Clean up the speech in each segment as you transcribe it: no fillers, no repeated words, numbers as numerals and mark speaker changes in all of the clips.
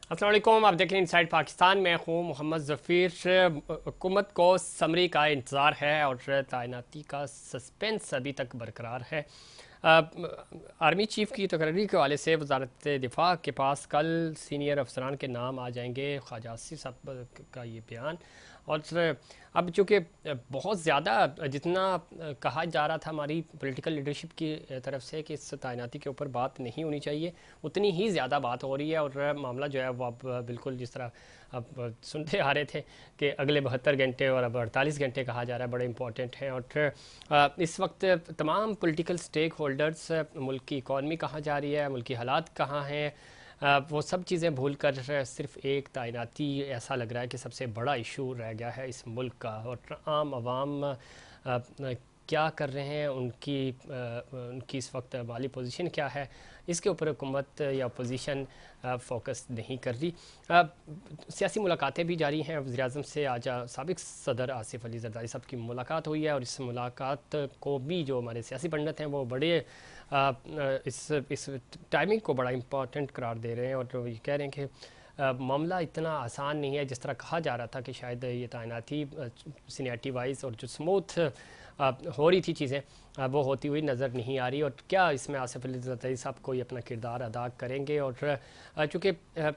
Speaker 1: अस्सलाम वालेकुम, आप देख रहे हैं इनसाइड पाकिस्तान। मैं हूँ मोहम्मद ज़फ़ीर। हुकूमत को समरी का इंतज़ार है और तैनाती का सस्पेंस अभी तक बरकरार है। आर्मी चीफ की तकरीर के हवाले से वजारत दिफा के पास कल सीनियर अफसरान के नाम आ जाएंगे। ख्वाजा आसिफ साहब का ये बयान। और अब चूँकि बहुत ज़्यादा जितना कहा जा रहा था हमारी पॉलिटिकल लीडरशिप की तरफ से कि इस तैनाती के ऊपर बात नहीं होनी चाहिए, उतनी ही ज़्यादा बात हो रही है। और मामला जो है वो अब बिल्कुल जिस तरह अब सुनते आ रहे थे कि अगले 72 घंटे और अब 48 घंटे कहा जा रहा है, बड़े इंपॉर्टेंट हैं। और इस वक्त तमाम पॉलिटिकल स्टेक होल्डर्स, मुल्क की इकॉनमी कहाँ जा रही है, मुल्क की हालात कहाँ हैं, वो सब चीज़ें भूल कर सिर्फ एक तैनाती ऐसा लग रहा है कि सबसे बड़ा इशू रह गया है इस मुल्क का। और आम आवाम क्या कर रहे हैं, उनकी इस वक्त वाली पोजीशन क्या है, इसके ऊपर हुकूमत या अपोजिशन फोकस नहीं कर रही। सियासी मुलाकातें भी जारी हैं। वज़ीर-ए-आज़म से आज साबिक़ सदर आसिफ अली ज़रदारी साहब की मुलाकात हुई है और इस मुलाकात को भी जो हमारे सियासी पंडित हैं वो बड़े इस टाइमिंग को बड़ा इम्पोर्टेंट करार दे रहे हैं। और ये कह रहे हैं कि मामला इतना आसान नहीं है जिस तरह कहा जा रहा था कि शायद ये तैनाती सीनियरिटी वाइज और जो स्मूथ हो रही थी चीज़ें वो होती हुई नज़र नहीं आ रही। और क्या इसमें आसिफ अली ज़रदारी साहब कोई अपना किरदार अदा करेंगे। और चूँकि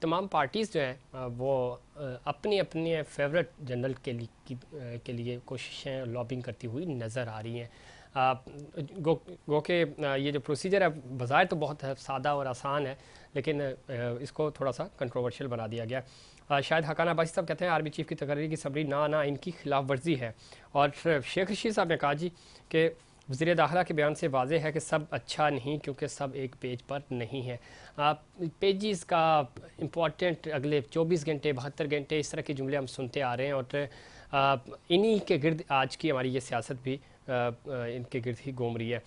Speaker 1: तमाम पार्टीज़ जो हैं वो अपनी अपने फेवरेट जनरल के लिए कोशिशें लॉबिंग करती हुई नज़र आ रही हैं। गो के ये जो प्रोसीजर है बज़ाहिर तो बहुत सादा और आसान है, लेकिन इसको थोड़ा सा कंट्रोवर्शियल बना दिया गया। शायद हकान अब्बासी साहब कहते हैं आर्मी चीफ की तकरीर की सबरी ना आना इनकी खिलाफ वर्जी है। और शेख रशीद साहब ने कहा जी कि वज़ीर दाखिला के बयान से वाज़ेह है कि सब अच्छा नहीं क्योंकि सब एक पेज पर नहीं है। पेजेस का इम्पॉर्टेंट अगले 24 घंटे 72 घंटे इस तरह के जुमले हम सुनते आ रहे हैं। और इन्हीं के गिर्द आज की हमारी ये सियासत भी इनके गिर्द ही घूम रही है।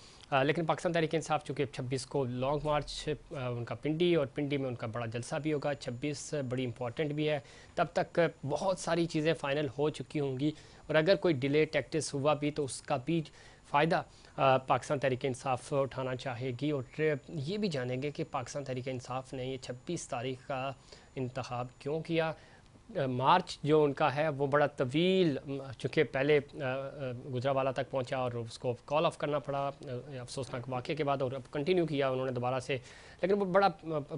Speaker 1: लेकिन पाकिस्तान तहरीक इंसाफ चूँकि 26 को लॉन्ग मार्च उनका पिंडी, और पिंडी में उनका बड़ा जलसा भी होगा, 26 बड़ी इंपॉर्टेंट भी है। तब तक बहुत सारी चीज़ें फ़ाइनल हो चुकी होंगी और अगर कोई डिले टैक्टिस हुआ भी तो उसका भी फ़ायदा पाकिस्तान तहरीक इंसाफ उठाना चाहेगी। और ये भी जानेंगे कि पाकिस्तान तहरीक इंसाफ ने ये 26 तारीख का इंतखाब क्यों किया। मार्च जो उनका है वो बड़ा तवील, चूँकि पहले गुजरावाला तक पहुंचा और उसको कॉल ऑफ करना पड़ा अफसोसनाक वाक़े के बाद, और अब कंटिन्यू किया उन्होंने दोबारा से, लेकिन वो बड़ा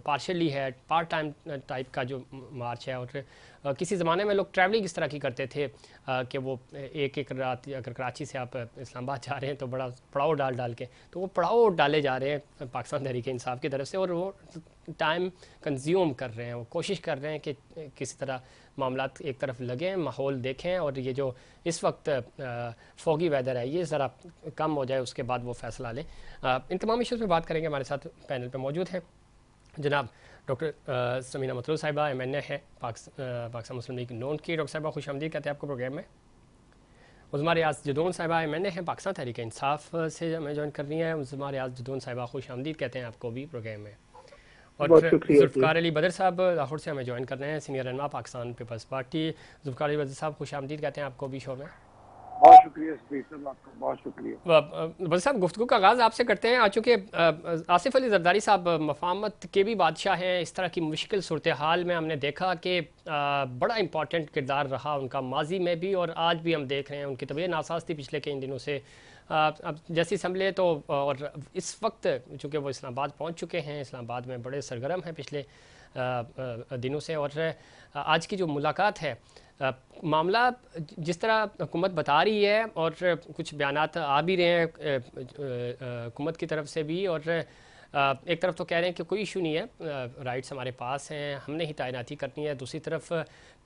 Speaker 1: पार्शली है, पार्ट टाइम टाइप का जो मार्च है। और किसी ज़माने में लोग ट्रैवलिंग इस तरह की करते थे कि वो एक एक रात अगर कराची से आप इस्लामाबाद जा रहे हैं तो बड़ा पड़ाव डाल डाल के, तो वो पड़ाव डाले जा रहे हैं पाकिस्तान तहरीक इंसाफ की तरफ से और वो टाइम कंज्यूम कर रहे हैं। वो कोशिश कर रहे हैं कि किसी तरह मामला एक तरफ लगें, माहौल देखें और ये जो इस वक्त फोगी वेदर है ये ज़रा कम हो जाए, उसके बाद वो फ़ैसला लें। इन तमाम इशूज़ पे बात करेंगे। हमारे साथ पैनल पे मौजूद हैं जनाब डॉक्टर समीना मतलूब साहिबा, MNA है पाकिस्तान मुस्लिम लीग नून की। डॉक्टर साहिबा खुश आमदीद कहते हैं आपको प्रोग्राम में। उज़मा रियाज जदून साहिबा MNA है पाकिस्तान तहरीक इंसाफ से हमें ज्वाइन कर रही हैं। उज़मा रियाज जदून साहिबा खुश आमदीद कहते हैं आपको भी प्रोग्राम में। और
Speaker 2: बहुत शुक्रिया जी।
Speaker 1: जुल्फ़िकार अली बदर साहब लाहौर से हमें ज्वाइन कर रहे हैं, सीनियर रहनुमा पाकिस्तान पीपल्स पार्टी। जुल्फ़िकार अली बदर साहब खुश आमदीद कहते हैं आपको भी शो में।
Speaker 2: बहुत शुक्रिया सफीर साहब, आपका बहुत शुक्रिया।
Speaker 1: बदर साहब गुफ्तगू का आगाज़ आपसे करते हैं। चूँकि आसिफ अली जरदारी साहब मफाहमत के भी बादशाह हैं। इस तरह की मुश्किल सूरत हाल में हमने देखा कि बड़ा इंपॉर्टेंट किरदार रहा उनका माजी में भी, और आज भी हम देख रहे हैं उनकी तबीयत नासाज थी पिछले कई दिनों से। अब जैसी संभले तो, और इस वक्त चूँकि वो इस्लामाबाद पहुँच चुके हैं, इस्लामाबाद में बड़े सरगर्म हैं पिछले दिनों से। और आज की जो मुलाकात है, मामला जिस तरह हुकूमत बता रही है और कुछ बयानात आ भी रहे हैं हुकूमत की तरफ से भी, और एक तरफ तो कह रहे हैं कि कोई इशू नहीं है, राइट्स हमारे पास हैं, हमने ही तैनाती करनी है। दूसरी तरफ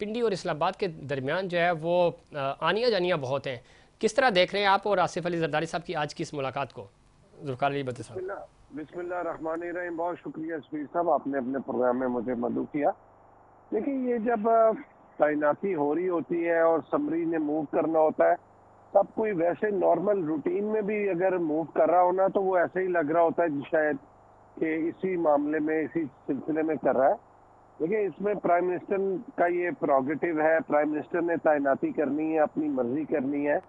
Speaker 1: पिंडी और इस्लामाबाद के दरमियान जो है वो आनियाँ जानियाँ बहुत हैं। किस तरह देख रहे हैं आप और आसिफ अली जरदारी साहब की आज की इस मुलाकात को? जुल्फ़िकार अली बद्र साहब।
Speaker 2: बिस्मिल्लाह रहमान रहीम। बहुत शुक्रिया सफीर साहब, आपने अपने प्रोग्राम में मुझे मदऊ किया। देखिए, ये जब तैनाती हो रही होती है और समरी ने मूव करना होता है, तब कोई वैसे नॉर्मल रूटीन में भी अगर मूव कर रहा हो ना, तो वो ऐसे ही लग रहा होता है शायद कि इसी मामले में, इसी सिलसिले में कर रहा है। देखिए, इसमें प्राइम मिनिस्टर का ये प्रोगेटिव है, प्राइम मिनिस्टर ने तैनाती करनी है, अपनी मर्जी करनी है।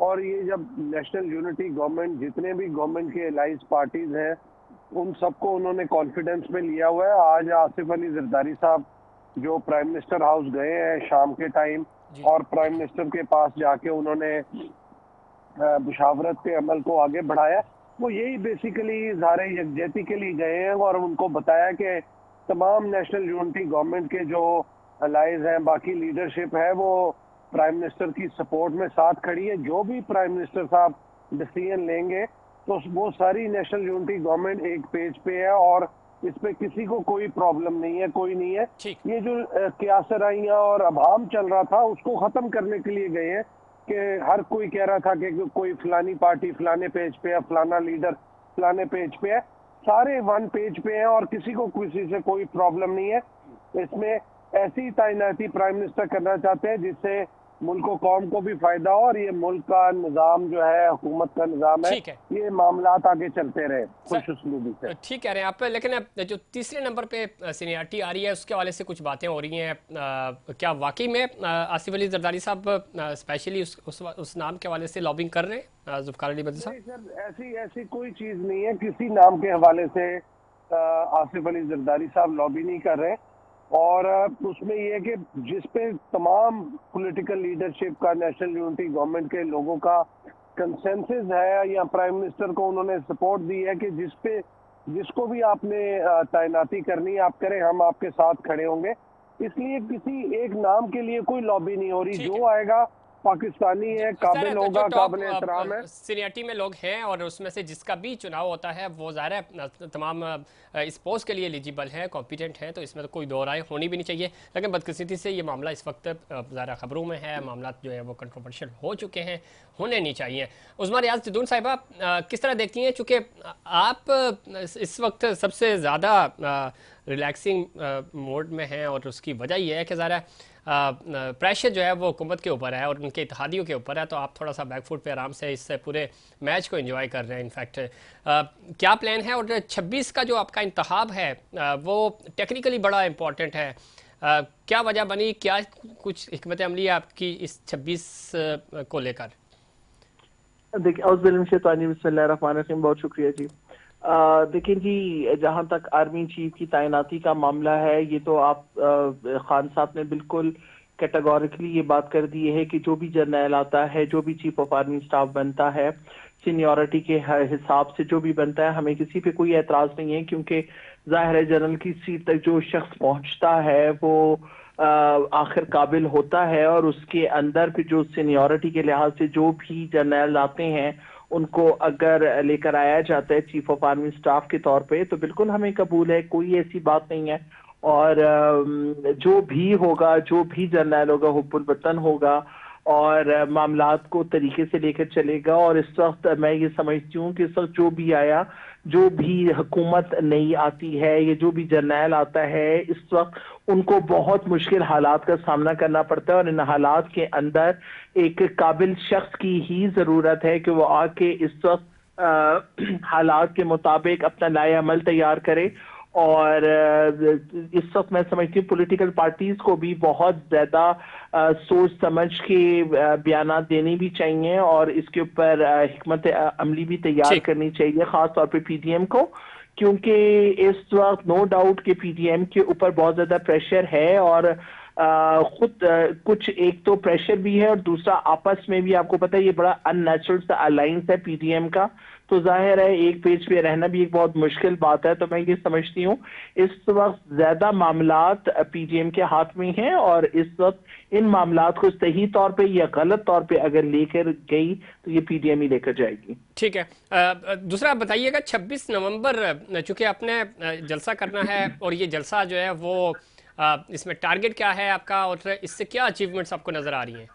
Speaker 2: और ये जब नेशनल यूनिटी गवर्नमेंट, जितने भी गवर्नमेंट के अलाइज पार्टीज हैं, उन सबको उन्होंने कॉन्फिडेंस में लिया हुआ है। आज आसिफ अली जरदारी साहब जो प्राइम मिनिस्टर हाउस गए हैं शाम के टाइम
Speaker 1: जी।
Speaker 2: और प्राइम मिनिस्टर के पास जाके उन्होंने मुशावरत के अमल को आगे बढ़ाया, वो यही बेसिकली इज़हार यकजहती के लिए गए हैं और उनको बताया कि तमाम नेशनल यूनिटी गवर्नमेंट के जो अलाइज हैं, बाकी लीडरशिप है, वो प्राइम मिनिस्टर की सपोर्ट में साथ खड़ी है। जो भी प्राइम मिनिस्टर साहब डिसीजन लेंगे तो वो सारी नेशनल यूनिटी गवर्नमेंट एक पेज पे है और इस पे किसी को कोई प्रॉब्लम नहीं है, कोई नहीं है।
Speaker 1: ठीक।
Speaker 2: ये जो क्यासराइयाँ और अभाम चल रहा था उसको खत्म करने के लिए गए हैं कि हर कोई कह रहा था कि कोई फलानी पार्टी फलाने पेज पे है, फलाना लीडर फलाने पेज पे है। सारे वन पेज पे हैं और किसी को किसी से कोई प्रॉब्लम नहीं है। इसमें ऐसी तैनाती प्राइम मिनिस्टर करना चाहते हैं जिससे मुल्क को कौम को भी फायदा हो और ये मुल्क का निज़ाम जो है, हुकूमत का निज़ाम है,
Speaker 1: ठीक है
Speaker 2: ये मामलात आगे चलते रहे
Speaker 1: सर।
Speaker 2: खुश उसलूबी से।
Speaker 1: ठीक कह रहे हैं आप, लेकिन अब जो तीसरे नंबर पे सीनियरिटी आ रही है उसके हवाले से कुछ बातें हो रही हैं। क्या वाकई में आसिफ अली जरदारी साहब स्पेशली उस नाम के हवाले से लॉबिंग कर रहे हैं जुल्फ़िकार अली भट्टी साहब?
Speaker 2: नहीं सर, ऐसी ऐसी कोई चीज़ नहीं है। किसी नाम के हवाले से आसिफ अली जरदारी साहब लॉबी नहीं कर रहे और उसमें ये है कि जिस पे तमाम पॉलिटिकल लीडरशिप का, नेशनल यूनिटी गवर्नमेंट के लोगों का कंसेंसस है या प्राइम मिनिस्टर को उन्होंने सपोर्ट दी है कि जिसको भी आपने तैनाती करनी है आप करें, हम आपके साथ खड़े होंगे। इसलिए किसी एक नाम के लिए कोई लॉबी नहीं हो रही।
Speaker 1: ठीक है
Speaker 2: जो आएगा पाकिस्तानी है, काबिल
Speaker 1: सर,
Speaker 2: होगा,
Speaker 1: जो टॉप
Speaker 2: काबिल एहतराम है।
Speaker 1: सीनियरिटी में लोग हैं और उसमें से जिसका भी चुनाव होता है वो ज़ाहिर है तमाम इस पोस्ट के लिए एलिजिबल है, कॉम्पिटेंट है, तो इसमें तो कोई दो राय होनी भी नहीं चाहिए। लेकिन बदकिस्मती से ये मामला इस वक्त ज़्यादा खबरों में है, मामला जो है वो कंट्रोवर्शियल हो चुके हैं, होने नहीं चाहिए। उस्मा रियाज जदून साहिबा, किस तरह देखती हैं, चूँकि आप इस वक्त सबसे ज़्यादा रिलैक्सिंग मोड में हैं और उसकी वजह यह है कि ज़रा प्रेशर जो है वो हुकूमत के ऊपर है और उनके इत्तेहादियों के ऊपर है, तो आप थोड़ा सा बैकफुट पे आराम से इस पूरे मैच को एंजॉय कर रहे हैं। इनफैक्ट क्या प्लान है? और 26 का जो आपका इंतखाब है वो टेक्निकली बड़ा इम्पोर्टेंट है, क्या वजह बनी, क्या कुछ हिकमत अमली है आपकी इस 26 को लेकर?
Speaker 3: देखिए, बिस्मिल्लाहिर्रहमानिर्रहीम, बहुत शुक्रिया जी। देखिए जी, जहाँ तक आर्मी चीफ की तैनाती का मामला है, ये तो आप खान साहब ने बिल्कुल कैटेगोरिकली ये बात कर दी है कि जो भी जर्नल आता है, जो भी चीफ ऑफ आर्मी स्टाफ बनता है, सीनियरिटी के हिसाब से जो भी बनता है, हमें किसी पे कोई एतराज नहीं है, क्योंकि जाहिर है जनरल की सीट तक जो शख्स पहुंचता है वो आखिर काबिल होता है और उसके अंदर फिर जो सीनियरिटी के लिहाज से जो भी जर्नल आते हैं उनको अगर लेकर आया जाता है चीफ ऑफ आर्मी स्टाफ के तौर पे, तो बिल्कुल हमें कबूल है, कोई ऐसी बात नहीं है। और जो भी होगा, जो भी जर्नल होगा, हुब्बुल वतन होगा और मामलात को तरीके से लेकर चलेगा। और इस वक्त मैं ये समझती हूँ कि इस वक्त जो भी आया, जो भी हुकूमत नई आती है, ये जो भी जर्नल आता है, इस वक्त उनको बहुत मुश्किल हालात का सामना करना पड़ता है और इन हालात के अंदर एक काबिल शख्स की ही जरूरत है कि वो आके इस वक्त हालात के मुताबिक अपना लाए अमल तैयार करे। और इस वक्त मैं समझती हूँ पॉलिटिकल पार्टीज को भी बहुत ज्यादा सोच समझ के बयानात देने भी चाहिए और इसके ऊपर हिकमत अमली भी तैयार करनी चाहिए, खास तौर पे पीडीएम को, क्योंकि इस वक्त नो डाउट के पीडीएम के ऊपर बहुत ज्यादा प्रेशर है और खुद कुछ एक तो प्रेशर भी है और दूसरा आपस में भी आपको पता है ये बड़ा अननेचुरल सा अलायंस है पीडीएम का, तो जाहिर है एक पेज पे रहना भी एक बहुत मुश्किल बात है। तो मैं ये समझती हूँ इस वक्त ज्यादा मामलात पीडीएम के हाथ में हैं और इस वक्त इन मामलात को सही तौर पे या गलत तौर पे अगर लेकर गई तो ये पीडीएम ही लेकर जाएगी।
Speaker 1: ठीक है, दूसरा बताइएगा 26 नवंबर चूंकि आपने जलसा करना है और ये जलसा जो है वो इसमें टारगेट क्या है आपका और इससे क्या अचीवमेंट्स आपको नजर आ रही हैं?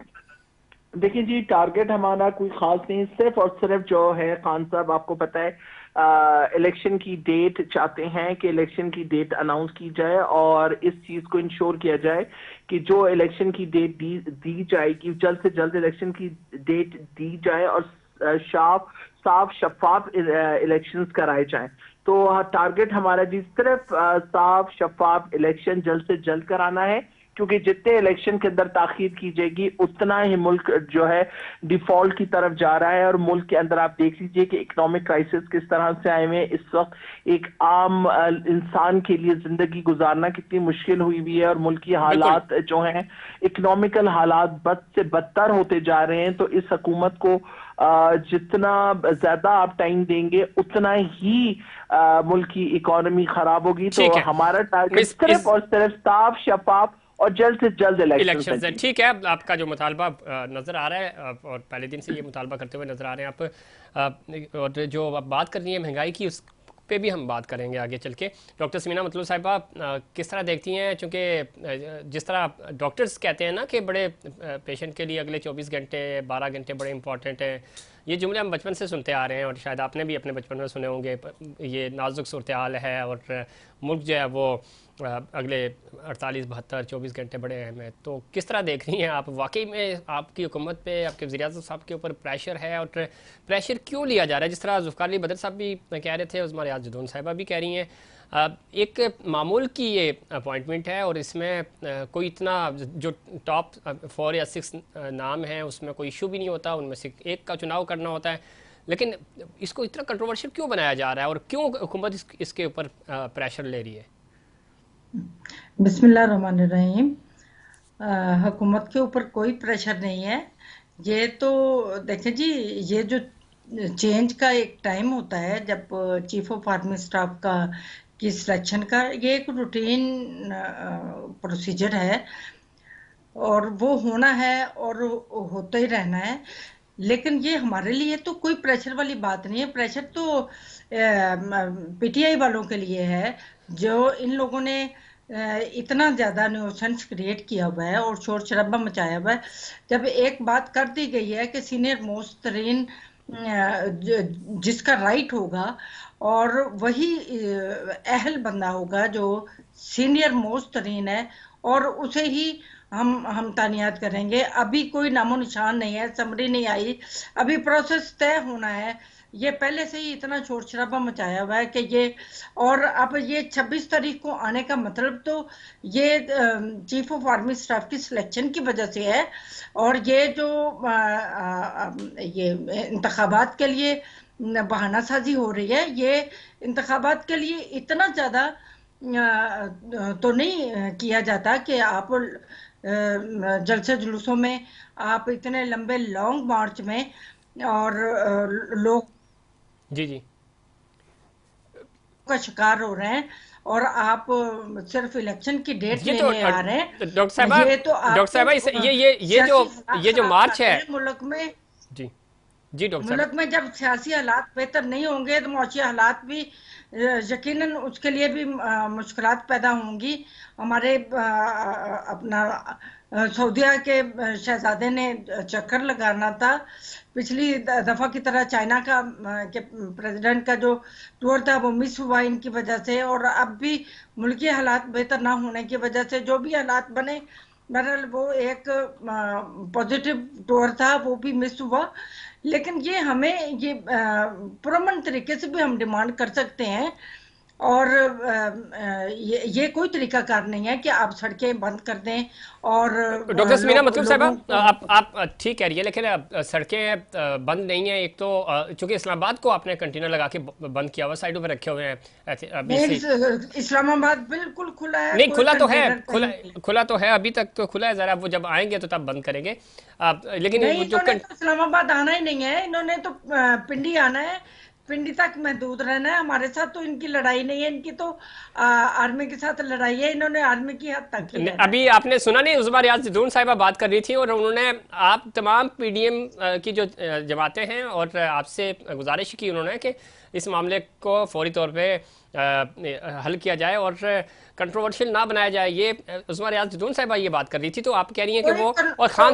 Speaker 3: देखिए जी, टारगेट हमारा कोई खास नहीं, सिर्फ और सिर्फ जो है खान साहब आपको पता है इलेक्शन की डेट चाहते हैं कि इलेक्शन की डेट अनाउंस की जाए और इस चीज को इंश्योर किया जाए कि जो इलेक्शन की डेट दी जाएगी जल्द से जल्द इलेक्शन की डेट दी जाए और साफ शफाफ इलेक्शंस कराए जाएं। तो टारगेट हमारा जी सिर्फ साफ शफाफ इलेक्शन जल्द से जल्द कराना है, क्योंकि जितने इलेक्शन के अंदर ताखीर की जाएगी उतना ही मुल्क जो है डिफॉल्ट की तरफ जा रहा है। और मुल्क के अंदर आप देख लीजिए कि इकोनॉमिक क्राइसिस किस तरह से आए हुए हैं। इस वक्त एक आम इंसान के लिए जिंदगी गुजारना कितनी मुश्किल हुई हुई है, और मुल्की हालात जो हैं, इकोनॉमिकल हालात बद से बदतर होते जा रहे हैं। तो इस हुकूमत को जितना ज्यादा आप टाइम देंगे उतना ही मुल्क की इकोनॉमी खराब होगी। तो हमारा टारगेट सिर्फ और सिर्फ साफ, शफाफ और जल्द से जल्द इलेक्शन है।
Speaker 1: ठीक है, आपका जो मुतालबा नजर आ रहा है और पहले दिन से ये मुतालबा करते हुए नजर आ रहे हैं आप, और जो आप बात कर रही है महंगाई की, उस पे भी हम बात करेंगे आगे चल के। डॉक्टर समीना मतलूब साहिबा, किस तरह देखती हैं, चूँकि जिस तरह डॉक्टर्स कहते हैं ना कि बड़े पेशेंट के लिए अगले 24 घंटे 12 घंटे बड़े इंपॉर्टेंट हैं, ये जुमले हम बचपन से सुनते आ रहे हैं और शायद आपने भी अपने बचपन में सुने होंगे। ये नाजुक सूरत हाल है और मुल्क जो है वो अगले 48 72 24 घंटे बड़े अहम है। तो किस तरह देख रही हैं आप, वाकई में आपकी हुकूमत पे, आपके वज़ीर-ए-आज़म साहब के ऊपर प्रेशर है, और प्रेशर क्यों लिया जा रहा है? जिस तरह ज़ुल्फ़िकार अली बदर साहब भी कह रहे थे, उस्मा रियाज जदौन साहिबा भी कह रही हैं, एक मामूल की ये अपॉइंटमेंट है और इसमें कोई इतना जो टॉप 4 या 6 नाम हैं उसमें कोई इशू भी नहीं होता, उनमें से एक का चुनाव करना होता है, लेकिन इसको इतना कंट्रोवर्शियल क्यों बनाया जा रहा है और क्यों हुकूमत इसके ऊपर प्रेशर ले रही है?
Speaker 4: बिस्मिल्लाहिर्रहमानिर्रहीम। हुकूमत के ऊपर कोई प्रेशर नहीं है। ये तो देखें जी, ये जो चेंज का एक टाइम होता है जब चीफ ऑफ आर्मी स्टाफ का की सिलेक्शन का, ये एक रूटीन प्रोसीजर है और वो होना है और होता ही रहना है। लेकिन ये हमारे लिए तो कोई प्रेशर वाली बात नहीं है। प्रेशर तो पीटीआई वालों के लिए है, जो इन लोगों ने इतना ज़्यादा न्यूसेंस क्रिएट किया हुआ है और शोर शराबा मचाया हुआ है। जब एक बात कर दी गई है कि सीनियर मोस्ट तरीन जिसका राइट होगा और वही अहल बंदा होगा जो सीनियर मोस्ट तरीन है, और उसे ही हम तानियात करेंगे। अभी कोई नामो निशान नहीं है, समरी नहीं आई, अभी प्रोसेस तय होना है। ये पहले से ही इतना शोर शराबा मचाया हुआ है कि ये, और अब ये 26 तारीख को आने का मतलब तो ये चीफ ऑफ आर्मी स्टाफ की सिलेक्शन की वजह से है। और ये जो ये इंतखाबात के लिए बहाना साजी हो रही है, ये इंतखाबात के लिए इतना ज़्यादा तो नहीं किया जाता कि आप जलसे जुलूसों में, आप इतने लंबे लॉन्ग मार्च में और लोग
Speaker 1: जी
Speaker 4: का शिकार हो रहे हैं और आप सिर्फ इलेक्शन की डेट लेने आ रहे हैं।
Speaker 1: डॉक्टर साहबा ये जो मार्च है
Speaker 4: मुल्क में,
Speaker 1: जी डॉक्टर
Speaker 4: मुल्क में जब सियासी हालात बेहतर नहीं होंगे तो मौसी हालात भी यकीनन उसके लिए भी मुश्किलात पैदा होंगी। हमारे अपना सऊदिया के शहजादे ने चक्कर लगाना था पिछली दफ़ा की तरह। चाइना का के प्रेसिडेंट का जो टूर था वो मिस हुआ इनकी वजह से, और अब भी मुल्की हालात बेहतर ना होने की वजह से जो भी हालात बने, बहरहाल वो एक पॉजिटिव टूर था, वो भी मिस हुआ। लेकिन ये हमें ये पुरअमन तरीके से भी हम डिमांड कर सकते हैं, और ये कोई तरीकाकार नहीं है कि आप सड़कें बंद कर दें। और
Speaker 1: डॉक्टर समीना मतलूब साहिबा, आप ठीक कह रही है, लेकिन सड़कें बंद नहीं है। एक तो चूंकि इस्लामाबाद को आपने कंटेनर लगा के बंद किया हुआ, साइडों पर रखे हुए हैं।
Speaker 4: इस्लामाबाद बिल्कुल खुला है।
Speaker 1: नहीं, खुला तो है, खुला तो है, अभी तक तो खुला है। जरा वो जब आएंगे तो तब बंद करेंगे। लेकिन
Speaker 4: इस्लामाबाद आना ही नहीं है, इन्होंने तो पिंडी आना है, पिंडी तक महदूद रहना है। हमारे साथ तो इनकी लड़ाई नहीं है, इनकी तो आर्मी के साथ लड़ाई है। इन्होंने आर्मी की हद तक ही
Speaker 1: अभी आपने सुना नहीं, उस्मा रियाज जदौन साहिबा बात कर रही थी और उन्होंने आप तमाम पीडीएम की जो जमातें हैं और आपसे गुजारिश की उन्होंने कि इस मामले को फौरी तौर पे हल किया जाए और कंट्रोवर्शियल ना बनाया जाए। ये उस्मा रियाज जदौन साहिबा ये बात कर रही थी, तो आप कह रही हैं कि वो, और खान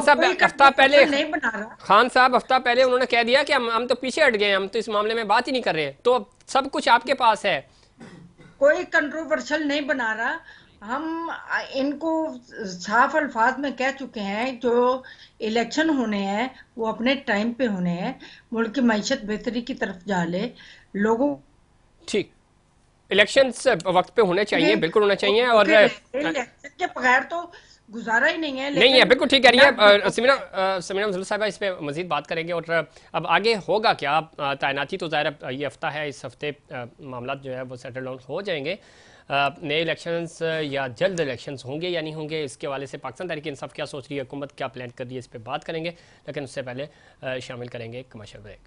Speaker 1: साहब हफ्ता पहले उन्होंने कह दिया कि हम तो पीछे हट गए, हम तो इस मामले में बात ही नहीं कर रहे। तो सब कुछ आपके पास है,
Speaker 4: कोई कंट्रोवर्शियल नहीं बना रहा। हम इनको साफ अल्फाज में कह चुके हैं, जो इलेक्शन होने हैं वो अपने टाइम पे होने हैं, मुल्क की मईशत बेहतरी की तरफ जा ले लोगों।
Speaker 1: ठीक इलेक्शंस वक्त पे होने चाहिए, बिल्कुल होने चाहिए। और
Speaker 4: इलेक्शन के बगैर तो गुजारा ही नहीं है।
Speaker 1: नहीं है, बिल्कुल ठीक कह रही है समीना मजलूर साहबा, इस पे मजीद बात करेंगे। और अब आगे होगा क्या? तैनाती तो ज़ाहिर ये हफ्ता है, इस हफ्ते मामला जो है वो सेटल डाउन हो जाएंगे। नए इलेक्शंस या जल्द इलेक्शंस होंगे या नहीं होंगे, इसके हवाले से पाकिस्तान तहरीक इंसाफ क्या सोच रही है, हुकूमत क्या प्लान कर रही है, इस पर बात करेंगे। लेकिन उससे पहले शामिल करेंगे कमर्शियल ब्रेक।